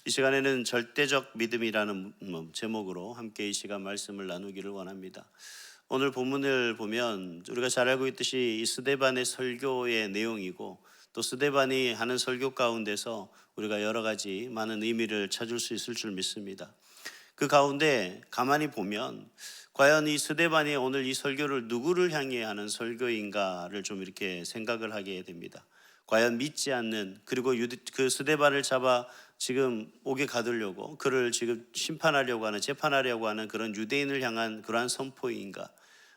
이 시간에는 절대적 믿음이라는 제목으로 함께 이 시간 말씀을 나누기를 원합니다. 오늘 본문을 보면 우리가 잘 알고 있듯이 이 스데반의 설교의 내용이고 또 스데반이 하는 설교 가운데서 우리가 여러 가지 많은 의미를 찾을 수 있을 줄 믿습니다. 그 가운데 가만히 보면 과연 이 스데반이 오늘 이 설교를 누구를 향해 하는 설교인가를 좀 이렇게 생각을 하게 됩니다. 과연 믿지 않는, 그리고 그 스데반을 잡아 지금 옥에 가두려고 그를 지금 심판하려고 하는, 재판하려고 하는 그런 유대인을 향한 그러한 선포인가,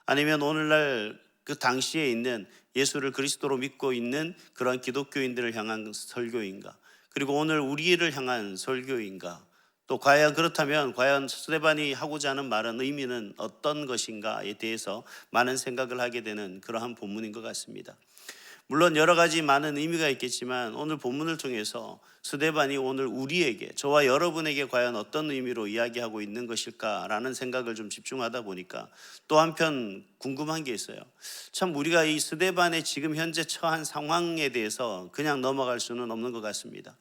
아니면 오늘날 그 당시에 있는 예수를 그리스도로 믿고 있는 그러한 기독교인들을 향한 설교인가, 그리고 오늘 우리를 향한 설교인가, 또 과연 그렇다면 과연 스데반이 하고자 하는 말은 의미는 어떤 것인가에 대해서 많은 생각을 하게 되는 그러한 본문인 것 같습니다. 물론 여러 가지 많은 의미가 있겠지만 오늘 본문을 통해서 스데반이 오늘 우리에게, 저와 여러분에게 과연 어떤 의미로 이야기하고 있는 것일까라는 생각을 좀 집중하다 보니까 또 한편 궁금한 게 있어요. 참 우리가 이 스데반의 지금 현재 처한 상황에 대해서 그냥 넘어갈 수는 없는 것 같습니다.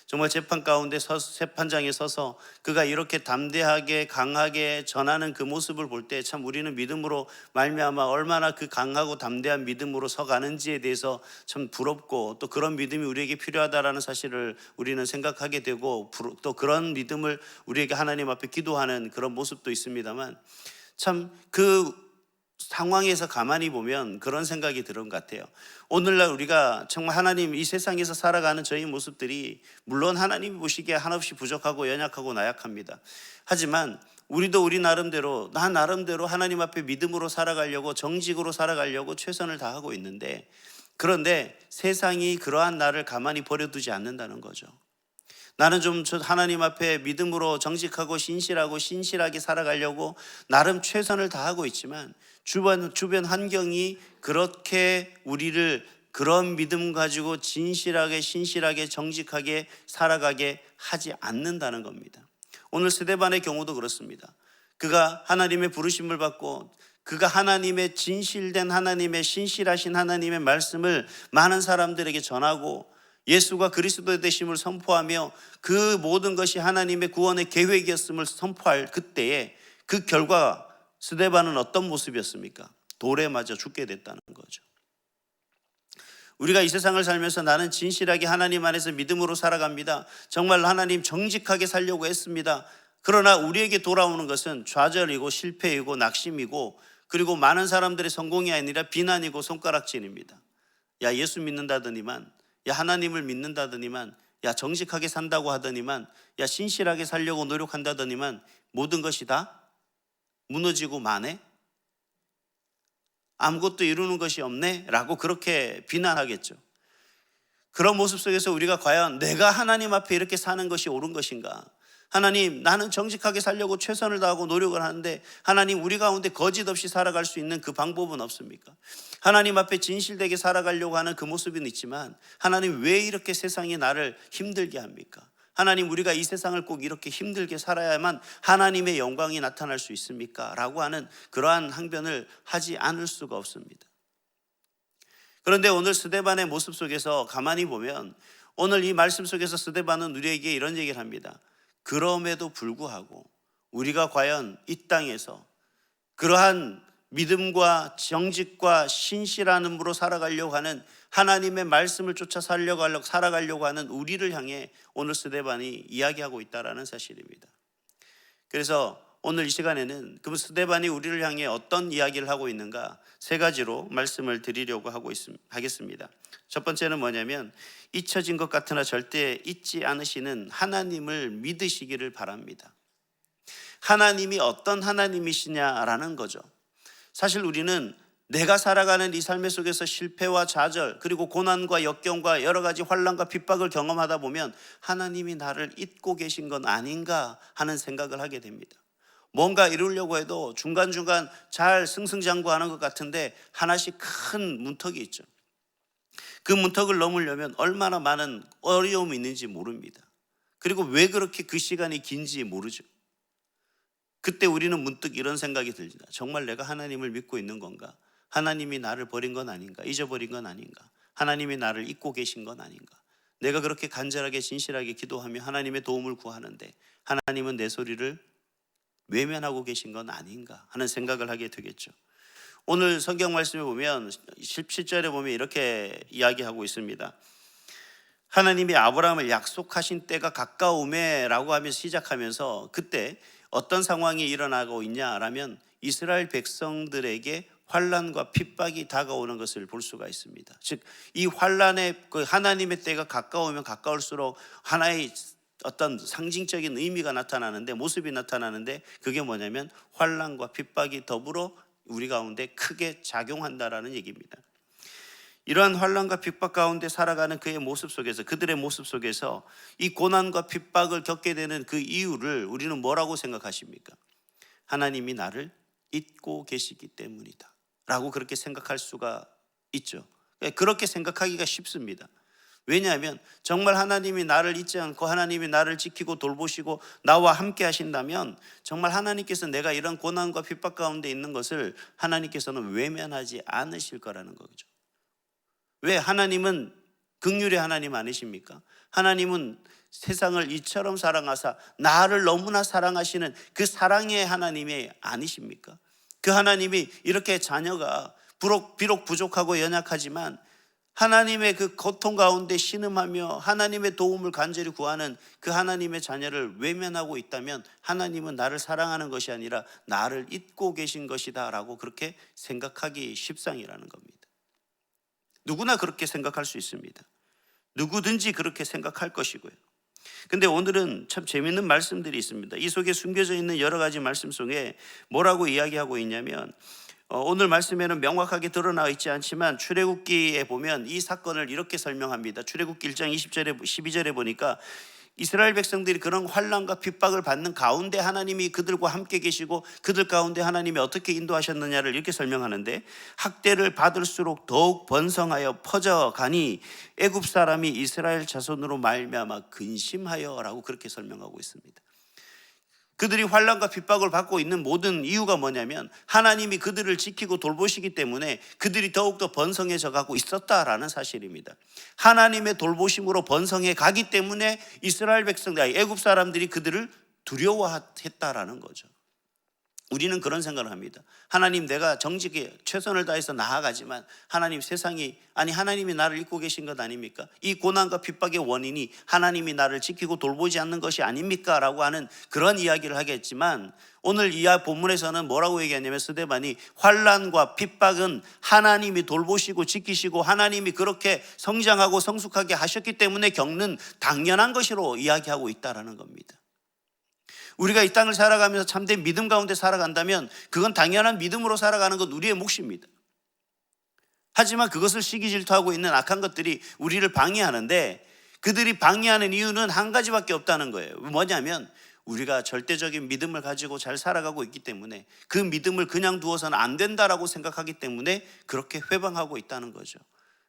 정말 재판 가운데 재판장에 서서 그가 이렇게 담대하게 강하게 전하는 그 모습을 볼 때 참 우리는 믿음으로 말미암아 얼마나 그 강하고 담대한 믿음으로 서가는지에 대해서 참 부럽고, 또 그런 믿음이 우리에게 필요하다라는 사실을 우리는 생각하게 되고, 또 그런 믿음을 우리에게 하나님 앞에 기도하는 그런 모습도 있습니다만, 참 그 상황에서 가만히 보면 그런 생각이 드는 것 같아요. 오늘날 우리가 정말 하나님, 이 세상에서 살아가는 저희 모습들이 물론 하나님이 보시기에 한없이 부족하고 연약하고 나약합니다. 하지만 우리도 우리 나름대로, 나 나름대로 하나님 앞에 믿음으로 살아가려고, 정직으로 살아가려고 최선을 다하고 있는데, 그런데 세상이 그러한 나를 가만히 버려두지 않는다는 거죠. 나는 좀 하나님 앞에 믿음으로 정직하고 신실하게 살아가려고 나름 최선을 다하고 있지만 주변 환경이 그렇게 우리를 그런 믿음 가지고 진실하게 신실하게 정직하게 살아가게 하지 않는다는 겁니다. 오늘 스데반의 경우도 그렇습니다. 그가 하나님의 부르심을 받고 그가 하나님의 진실된, 하나님의 신실하신 하나님의 말씀을 많은 사람들에게 전하고 예수가 그리스도의 되심을 선포하며 그 모든 것이 하나님의 구원의 계획이었음을 선포할 그때에 그 결과 스데반은 어떤 모습이었습니까? 돌에 맞아 죽게 됐다는 거죠. 우리가 이 세상을 살면서 나는 진실하게 하나님 안에서 믿음으로 살아갑니다. 정말 하나님 정직하게 살려고 했습니다. 그러나 우리에게 돌아오는 것은 좌절이고 실패이고 낙심이고, 그리고 많은 사람들의 성공이 아니라 비난이고 손가락질입니다. 야, 예수 믿는다더니만, 야, 하나님을 믿는다더니만, 야, 정직하게 산다고 하더니만, 야, 신실하게 살려고 노력한다더니만 모든 것이 다 무너지고 마네? 아무것도 이루는 것이 없네? 라고 그렇게 비난하겠죠. 그런 모습 속에서 우리가 과연 내가 하나님 앞에 이렇게 사는 것이 옳은 것인가? 하나님, 나는 정직하게 살려고 최선을 다하고 노력을 하는데 하나님, 우리 가운데 거짓 없이 살아갈 수 있는 그 방법은 없습니까? 하나님 앞에 진실되게 살아가려고 하는 그 모습은 있지만 하나님, 왜 이렇게 세상이 나를 힘들게 합니까? 하나님, 우리가 이 세상을 꼭 이렇게 힘들게 살아야만 하나님의 영광이 나타날 수 있습니까? 라고 하는 그러한 항변을 하지 않을 수가 없습니다. 그런데 오늘 스데반의 모습 속에서 가만히 보면 오늘 이 말씀 속에서 스데반은 우리에게 이런 얘기를 합니다. 그럼에도 불구하고 우리가 과연 이 땅에서 그러한 믿음과 정직과 신실함으로 살아가려고 하는, 하나님의 말씀을 쫓아 살아가려고 하는 우리를 향해 오늘 스데반이 이야기하고 있다는 사실입니다. 그래서 오늘 이 시간에는 그 스데반이 우리를 향해 어떤 이야기를 하고 있는가 세 가지로 말씀을 드리려고 하겠습니다. 첫 번째는 뭐냐면, 잊혀진 것 같으나 절대 잊지 않으시는 하나님을 믿으시기를 바랍니다. 하나님이 어떤 하나님이시냐라는 거죠. 사실 우리는 내가 살아가는 이 삶의 속에서 실패와 좌절, 그리고 고난과 역경과 여러 가지 환난과 핍박을 경험하다 보면 하나님이 나를 잊고 계신 건 아닌가 하는 생각을 하게 됩니다. 뭔가 이루려고 해도 중간중간 잘 승승장구하는 것 같은데 하나씩 큰 문턱이 있죠. 그 문턱을 넘으려면 얼마나 많은 어려움이 있는지 모릅니다. 그리고 왜 그렇게 그 시간이 긴지 모르죠. 그때 우리는 문득 이런 생각이 듭니다. 정말 내가 하나님을 믿고 있는 건가? 하나님이 나를 버린 건 아닌가? 잊어버린 건 아닌가? 하나님이 나를 잊고 계신 건 아닌가? 내가 그렇게 간절하게 진실하게 기도하며 하나님의 도움을 구하는데 하나님은 내 소리를 외면하고 계신 건 아닌가 하는 생각을 하게 되겠죠. 오늘 성경 말씀에 보면 17절에 보면 이렇게 이야기하고 있습니다. 하나님이 아브라함을 약속하신 때가 가까우매 라고 하면서 시작하면서 그때 어떤 상황이 일어나고 있냐라면 이스라엘 백성들에게 환난과 핍박이 다가오는 것을 볼 수가 있습니다. 즉 이 환난의 그 하나님의 때가 가까우면 가까울수록 하나의 어떤 상징적인 의미가 나타나는데, 모습이 나타나는데, 그게 뭐냐면 환난과 핍박이 더불어 우리 가운데 크게 작용한다라는 얘기입니다. 이러한 환난과 핍박 가운데 살아가는 그의 모습 속에서, 그들의 모습 속에서 이 고난과 핍박을 겪게 되는 그 이유를 우리는 뭐라고 생각하십니까? 하나님이 나를 잊고 계시기 때문이다 라고 그렇게 생각할 수가 있죠. 그렇게 생각하기가 쉽습니다. 왜냐하면 정말 하나님이 나를 잊지 않고 하나님이 나를 지키고 돌보시고 나와 함께 하신다면 정말 하나님께서 내가 이런 고난과 핍박 가운데 있는 것을 하나님께서는 외면하지 않으실 거라는 거죠. 왜? 하나님은 긍휼의 하나님 아니십니까? 하나님은 세상을 이처럼 사랑하사 나를 너무나 사랑하시는 그 사랑의 하나님이 아니십니까? 그 하나님이 이렇게 자녀가 비록 부족하고 연약하지만 하나님의 그 고통 가운데 신음하며 하나님의 도움을 간절히 구하는 그 하나님의 자녀를 외면하고 있다면 하나님은 나를 사랑하는 것이 아니라 나를 잊고 계신 것이다 라고 그렇게 생각하기 십상이라는 겁니다. 누구나 그렇게 생각할 수 있습니다. 누구든지 그렇게 생각할 것이고요. 근데 오늘은 참 재미있는 말씀들이 있습니다. 이 속에 숨겨져 있는 여러 가지 말씀 속에 뭐라고 이야기하고 있냐면 오늘 말씀에는 명확하게 드러나 있지 않지만 출애굽기에 보면 이 사건을 이렇게 설명합니다. 출애굽기 1장 20절에 12절에 보니까 이스라엘 백성들이 그런 환난과 핍박을 받는 가운데 하나님이 그들과 함께 계시고 그들 가운데 하나님이 어떻게 인도하셨느냐를 이렇게 설명하는데, 학대를 받을수록 더욱 번성하여 퍼져가니 애굽 사람이 이스라엘 자손으로 말미암아 근심하여라고 그렇게 설명하고 있습니다. 그들이 환난과 핍박을 받고 있는 모든 이유가 뭐냐면 하나님이 그들을 지키고 돌보시기 때문에 그들이 더욱더 번성해져 가고 있었다라는 사실입니다. 하나님의 돌보심으로 번성해 가기 때문에 이스라엘 백성들, 애굽 사람들이 그들을 두려워했다라는 거죠. 우리는 그런 생각을 합니다. 하나님, 내가 정직히 최선을 다해서 나아가지만 하나님 하나님이 나를 잊고 계신 것 아닙니까? 이 고난과 핍박의 원인이 하나님이 나를 지키고 돌보지 않는 것이 아닙니까? 라고 하는 그런 이야기를 하겠지만 오늘 이 본문에서는 뭐라고 얘기하냐면 스데반이 환난과 핍박은 하나님이 돌보시고 지키시고 하나님이 그렇게 성장하고 성숙하게 하셨기 때문에 겪는 당연한 것으로 이야기하고 있다라는 겁니다. 우리가 이 땅을 살아가면서 참된 믿음 가운데 살아간다면 그건 당연한 믿음으로 살아가는 건 우리의 몫입니다. 하지만 그것을 시기 질투하고 있는 악한 것들이 우리를 방해하는데, 그들이 방해하는 이유는 한 가지밖에 없다는 거예요. 뭐냐면 우리가 절대적인 믿음을 가지고 잘 살아가고 있기 때문에, 그 믿음을 그냥 두어서는 안 된다라고 생각하기 때문에 그렇게 회방하고 있다는 거죠.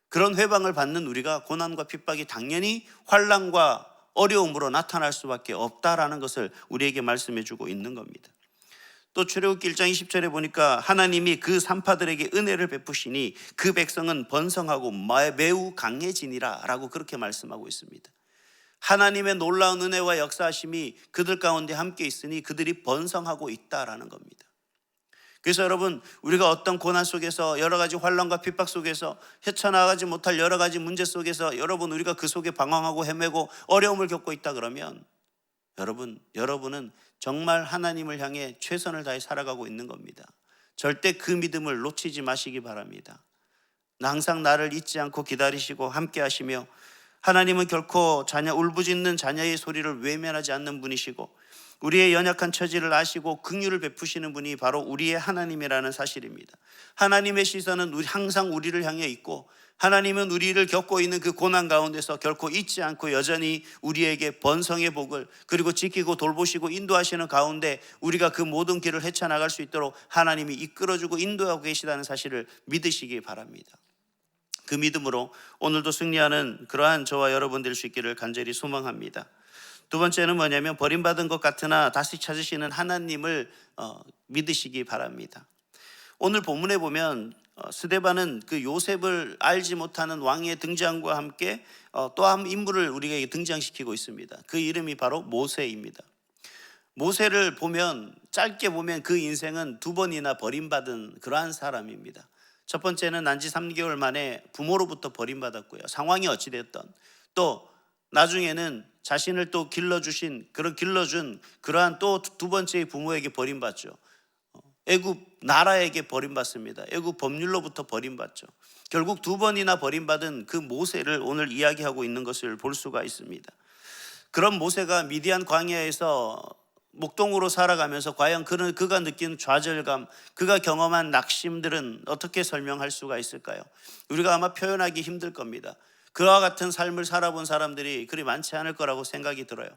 그런 회방을 받는 우리가 고난과 핍박이 당연히 환난과 어려움으로 나타날 수밖에 없다라는 것을 우리에게 말씀해 주고 있는 겁니다. 또 출애굽기 1장 20절에 보니까 하나님이 그 산파들에게 은혜를 베푸시니 그 백성은 번성하고 매우 강해지니라 라고 그렇게 말씀하고 있습니다. 하나님의 놀라운 은혜와 역사하심이 그들 가운데 함께 있으니 그들이 번성하고 있다라는 겁니다. 그래서 여러분, 우리가 어떤 고난 속에서 여러 가지 환난과 핍박 속에서 헤쳐나가지 못할 여러 가지 문제 속에서 우리가 그 속에 방황하고 헤매고 어려움을 겪고 있다 그러면 여러분은 정말 하나님을 향해 최선을 다해 살아가고 있는 겁니다. 절대 그 믿음을 놓치지 마시기 바랍니다. 항상 나를 잊지 않고 기다리시고 함께 하시며, 하나님은 결코 울부짖는 자녀의 소리를 외면하지 않는 분이시고 우리의 연약한 처지를 아시고 긍휼을 베푸시는 분이 바로 우리의 하나님이라는 사실입니다. 하나님의 시선은 항상 우리를 향해 있고 하나님은 우리를 겪고 있는 그 고난 가운데서 결코 잊지 않고 여전히 우리에게 번성의 복을, 그리고 지키고 돌보시고 인도하시는 가운데 우리가 그 모든 길을 헤쳐나갈 수 있도록 하나님이 이끌어주고 인도하고 계시다는 사실을 믿으시기 바랍니다. 그 믿음으로 오늘도 승리하는 그러한 저와 여러분 될 수 있기를 간절히 소망합니다. 두 번째는 뭐냐면 버림받은 것 같으나 다시 찾으시는 하나님을 믿으시기 바랍니다. 오늘 본문에 보면 스데반은 그 요셉을 알지 못하는 왕의 등장과 함께 또 한 인물을 우리에게 등장시키고 있습니다. 그 이름이 바로 모세입니다. 모세를 보면, 짧게 보면 그 인생은 두 번이나 버림받은 그러한 사람입니다. 첫 번째는 난지 3개월 만에 부모로부터 버림받았고요. 상황이 어찌됐던, 또 나중에는 자신을 또 길러준 그러한 또 두 번째의 부모에게 버림받죠. 애굽 나라에게 버림받습니다. 애굽 법률로부터 버림받죠. 결국 두 번이나 버림받은 그 모세를 오늘 이야기하고 있는 것을 볼 수가 있습니다. 그런 모세가 미디안 광야에서 목동으로 살아가면서 과연 그가 느낀 좌절감, 그가 경험한 낙심들은 어떻게 설명할 수가 있을까요? 우리가 아마 표현하기 힘들 겁니다. 그와 같은 삶을 살아본 사람들이 그리 많지 않을 거라고 생각이 들어요.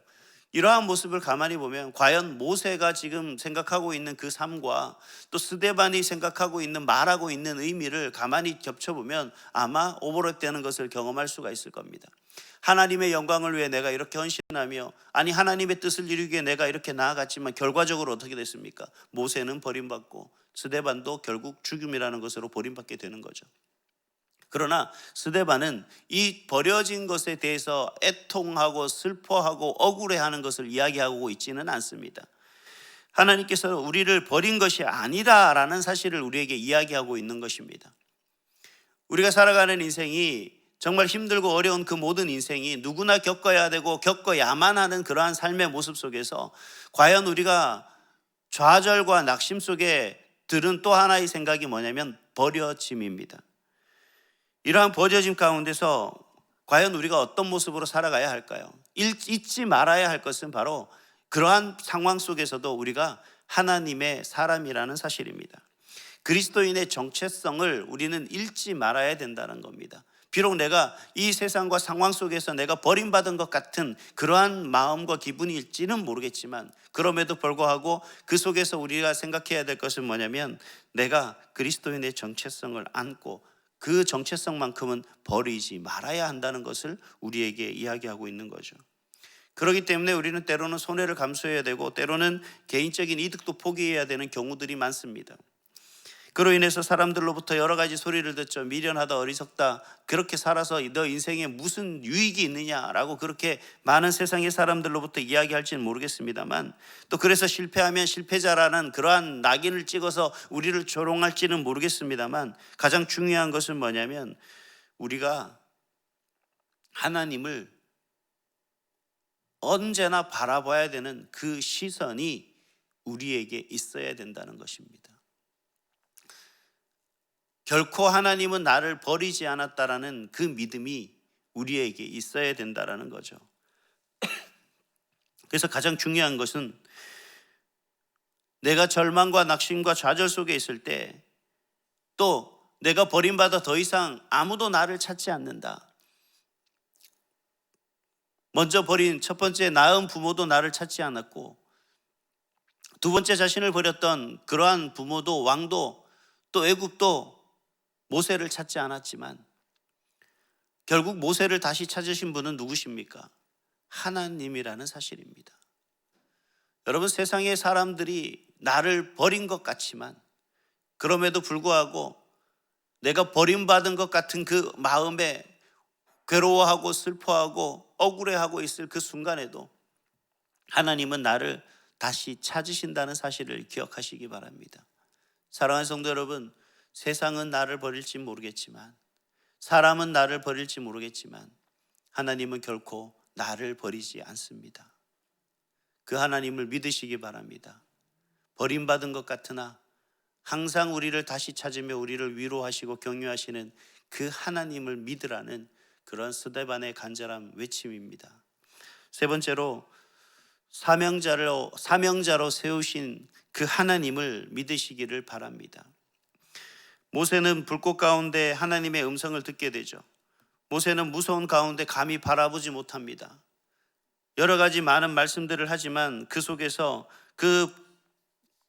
이러한 모습을 가만히 보면 과연 모세가 지금 생각하고 있는 그 삶과 또 스데반이 생각하고 있는, 말하고 있는 의미를 가만히 겹쳐보면 아마 오버랩되는 것을 경험할 수가 있을 겁니다. 하나님의 영광을 위해 내가 이렇게 헌신하며, 아니 하나님의 뜻을 이루기 위해 내가 이렇게 나아갔지만 결과적으로 어떻게 됐습니까? 모세는 버림받고 스데반도 결국 죽음이라는 것으로 버림받게 되는 거죠. 그러나 스데반은 이 버려진 것에 대해서 애통하고 슬퍼하고 억울해하는 것을 이야기하고 있지는 않습니다. 하나님께서 우리를 버린 것이 아니다라는 사실을 우리에게 이야기하고 있는 것입니다. 우리가 살아가는 인생이 정말 힘들고 어려운 그 모든 인생이 누구나 겪어야 되고 겪어야만 하는 그러한 삶의 모습 속에서 과연 우리가 좌절과 낙심 속에 들은 또 하나의 생각이 뭐냐면 버려짐입니다. 이러한 버려짐 가운데서 과연 우리가 어떤 모습으로 살아가야 할까요? 잊지 말아야 할 것은 바로 그러한 상황 속에서도 우리가 하나님의 사람이라는 사실입니다. 그리스도인의 정체성을 우리는 잃지 말아야 된다는 겁니다. 비록 내가 이 세상과 상황 속에서 내가 버림받은 것 같은 그러한 마음과 기분일지는 모르겠지만, 그럼에도 불구하고 그 속에서 우리가 생각해야 될 것은 뭐냐면 내가 그리스도인의 정체성을 안고 그 정체성만큼은 버리지 말아야 한다는 것을 우리에게 이야기하고 있는 거죠. 그렇기 때문에 우리는 때로는 손해를 감수해야 되고 때로는 개인적인 이득도 포기해야 되는 경우들이 많습니다. 그로 인해서 사람들로부터 여러 가지 소리를 듣죠. 미련하다, 어리석다, 그렇게 살아서 너 인생에 무슨 유익이 있느냐라고 그렇게 많은 세상의 사람들로부터 이야기할지는 모르겠습니다만, 또 그래서 실패하면 실패자라는 그러한 낙인을 찍어서 우리를 조롱할지는 모르겠습니다만, 가장 중요한 것은 뭐냐면 우리가 하나님을 언제나 바라봐야 되는 그 시선이 우리에게 있어야 된다는 것입니다. 결코 하나님은 나를 버리지 않았다라는 그 믿음이 우리에게 있어야 된다라는 거죠. 그래서 가장 중요한 것은 내가 절망과 낙심과 좌절 속에 있을 때, 또 내가 버림받아 더 이상 아무도 나를 찾지 않는다. 먼저 버린 첫 번째 낳은 부모도 나를 찾지 않았고, 두 번째 자신을 버렸던 그러한 부모도, 왕도, 또 애굽도 모세를 찾지 않았지만 결국 모세를 다시 찾으신 분은 누구십니까? 하나님이라는 사실입니다. 여러분, 세상의 사람들이 나를 버린 것 같지만 그럼에도 불구하고 내가 버림받은 것 같은 그 마음에 괴로워하고 슬퍼하고 억울해하고 있을 그 순간에도 하나님은 나를 다시 찾으신다는 사실을 기억하시기 바랍니다. 사랑하는 성도 여러분, 세상은 나를 버릴지 모르겠지만, 사람은 나를 버릴지 모르겠지만 하나님은 결코 나를 버리지 않습니다. 그 하나님을 믿으시기 바랍니다. 버림받은 것 같으나 항상 우리를 다시 찾으며 우리를 위로하시고 격려하시는 그 하나님을 믿으라는 그런 스데반의 간절한 외침입니다. 세 번째로 사명자로 세우신 그 하나님을 믿으시기를 바랍니다. 모세는 불꽃 가운데 하나님의 음성을 듣게 되죠. 모세는 무서운 가운데 감히 바라보지 못합니다. 여러 가지 많은 말씀들을 하지만 그 속에서, 그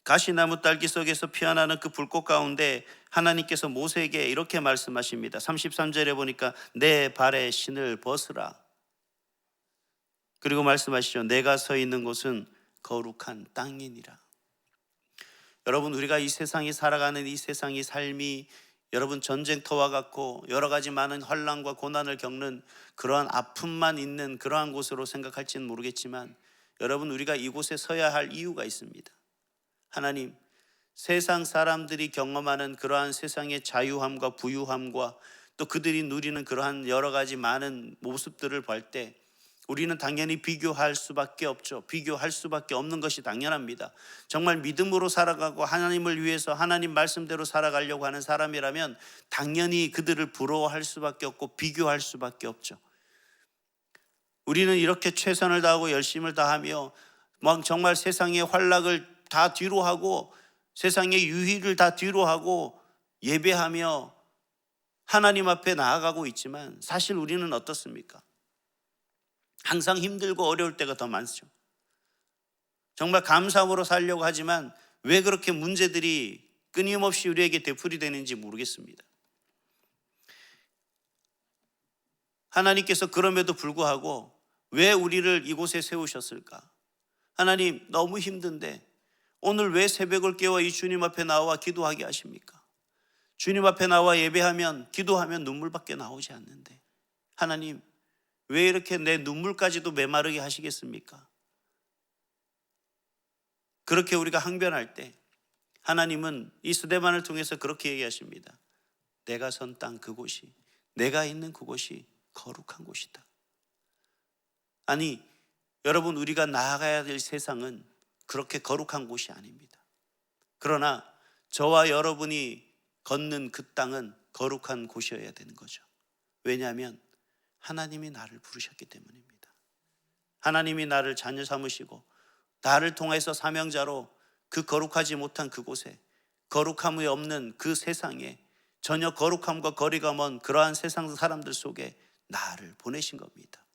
가시나무 딸기 속에서 피어나는 그 불꽃 가운데 하나님께서 모세에게 이렇게 말씀하십니다. 33절에 보니까 내 발에 신을 벗으라. 그리고 말씀하시죠. 내가 서 있는 곳은 거룩한 땅이니라. 여러분, 우리가 이 세상이 살아가는 이 세상의 삶이 여러분 전쟁터와 같고 여러 가지 많은 환난과 고난을 겪는 그러한 아픔만 있는 그러한 곳으로 생각할지는 모르겠지만 여러분 우리가 이곳에 서야 할 이유가 있습니다. 하나님, 세상 사람들이 경험하는 그러한 세상의 자유함과 부유함과 또 그들이 누리는 그러한 여러 가지 많은 모습들을 볼 때 우리는 당연히 비교할 수밖에 없죠. 비교할 수밖에 없는 것이 당연합니다. 정말 믿음으로 살아가고 하나님을 위해서 하나님 말씀대로 살아가려고 하는 사람이라면 당연히 그들을 부러워할 수밖에 없고 비교할 수밖에 없죠. 우리는 이렇게 최선을 다하고 열심을 다하며 막 정말 세상의 환락을 다 뒤로 하고 세상의 유희를 다 뒤로 하고 예배하며 하나님 앞에 나아가고 있지만 사실 우리는 어떻습니까? 항상 힘들고 어려울 때가 더 많죠. 정말 감사함으로 살려고 하지만 왜 그렇게 문제들이 끊임없이 우리에게 되풀이되는지 모르겠습니다. 하나님께서 그럼에도 불구하고 왜 우리를 이곳에 세우셨을까? 하나님, 너무 힘든데 오늘 왜 새벽을 깨워 이 주님 앞에 나와 기도하게 하십니까? 주님 앞에 나와 예배하면 기도하면 눈물밖에 나오지 않는데 하나님, 왜 이렇게 내 눈물까지도 메마르게 하시겠습니까? 그렇게 우리가 항변할 때 하나님은 이 스데반을 통해서 그렇게 얘기하십니다. 내가 선 땅 그곳이, 내가 있는 그곳이 거룩한 곳이다. 아니, 여러분, 우리가 나아가야 될 세상은 그렇게 거룩한 곳이 아닙니다. 그러나 저와 여러분이 걷는 그 땅은 거룩한 곳이어야 되는 거죠. 왜냐하면 하나님이 나를 부르셨기 때문입니다. 하나님이 나를 자녀 삼으시고 나를 통해서 사명자로 그 거룩하지 못한 그곳에, 거룩함이 없는 그 세상에, 전혀 거룩함과 거리가 먼 그러한 세상 사람들 속에 나를 보내신 겁니다.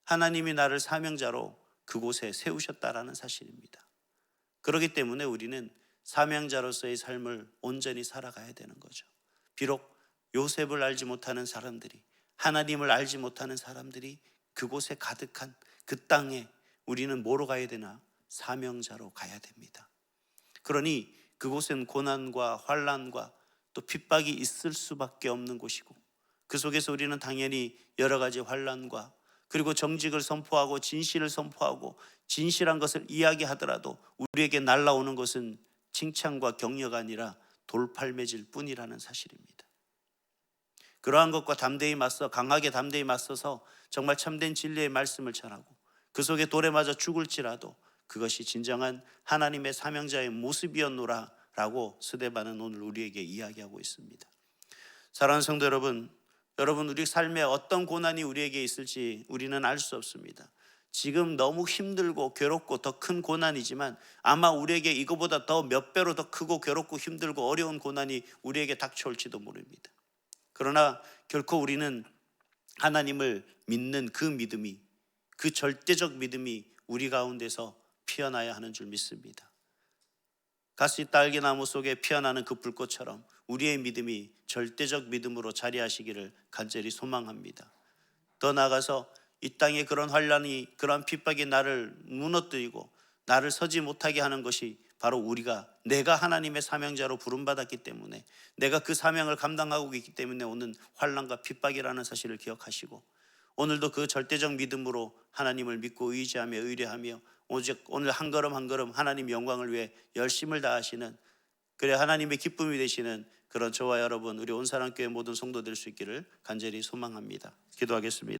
하나님이 나를 사명자로 그곳에 세우셨다라는 사실입니다. 그렇기 때문에 우리는 사명자로서의 삶을 온전히 살아가야 되는 거죠. 비록 요셉을 알지 못하는 사람들이, 하나님을 알지 못하는 사람들이 그곳에 가득한 그 땅에 우리는 뭐로 가야 되나? 사명자로 가야 됩니다. 그러니 그곳은 고난과 환난과 또 핍박이 있을 수밖에 없는 곳이고 그 속에서 우리는 당연히 여러 가지 환난과 그리고 정직을 선포하고 진실을 선포하고 진실한 것을 이야기하더라도 우리에게 날라오는 것은 칭찬과 격려가 아니라 돌팔매질 뿐이라는 사실입니다. 그러한 것과 담대히 맞서 강하게 담대히 맞서서 정말 참된 진리의 말씀을 전하고 그 속에 돌에 맞아 죽을지라도 그것이 진정한 하나님의 사명자의 모습이었노라 라고 스데반은 오늘 우리에게 이야기하고 있습니다. 사랑하는 성도 여러분, 우리 삶에 어떤 고난이 우리에게 있을지 우리는 알 수 없습니다. 지금 너무 힘들고 괴롭고 더 큰 고난이지만 아마 우리에게 이거보다 더 몇 배로 더 크고 괴롭고 힘들고 어려운 고난이 우리에게 닥쳐올지도 모릅니다. 그러나 결코 우리는 하나님을 믿는 그 믿음이, 그 절대적 믿음이 우리 가운데서 피어나야 하는 줄 믿습니다. 가시 딸기나무 속에 피어나는 그 불꽃처럼 우리의 믿음이 절대적 믿음으로 자리하시기를 간절히 소망합니다. 더 나아가서 이 땅에 그런 환난이, 그런 핍박이 나를 무너뜨리고 나를 서지 못하게 하는 것이 바로 내가 하나님의 사명자로 부름받았기 때문에, 내가 그 사명을 감당하고 있기 때문에 오는 환난과 핍박이라는 사실을 기억하시고 오늘도 그 절대적 믿음으로 하나님을 믿고 의지하며 의뢰하며 오직 오늘 한 걸음 한 걸음 하나님 영광을 위해 열심을 다하시는, 그래 하나님의 기쁨이 되시는 그런 저와 여러분, 우리 온사랑교회 모든 성도 될 수 있기를 간절히 소망합니다. 기도하겠습니다.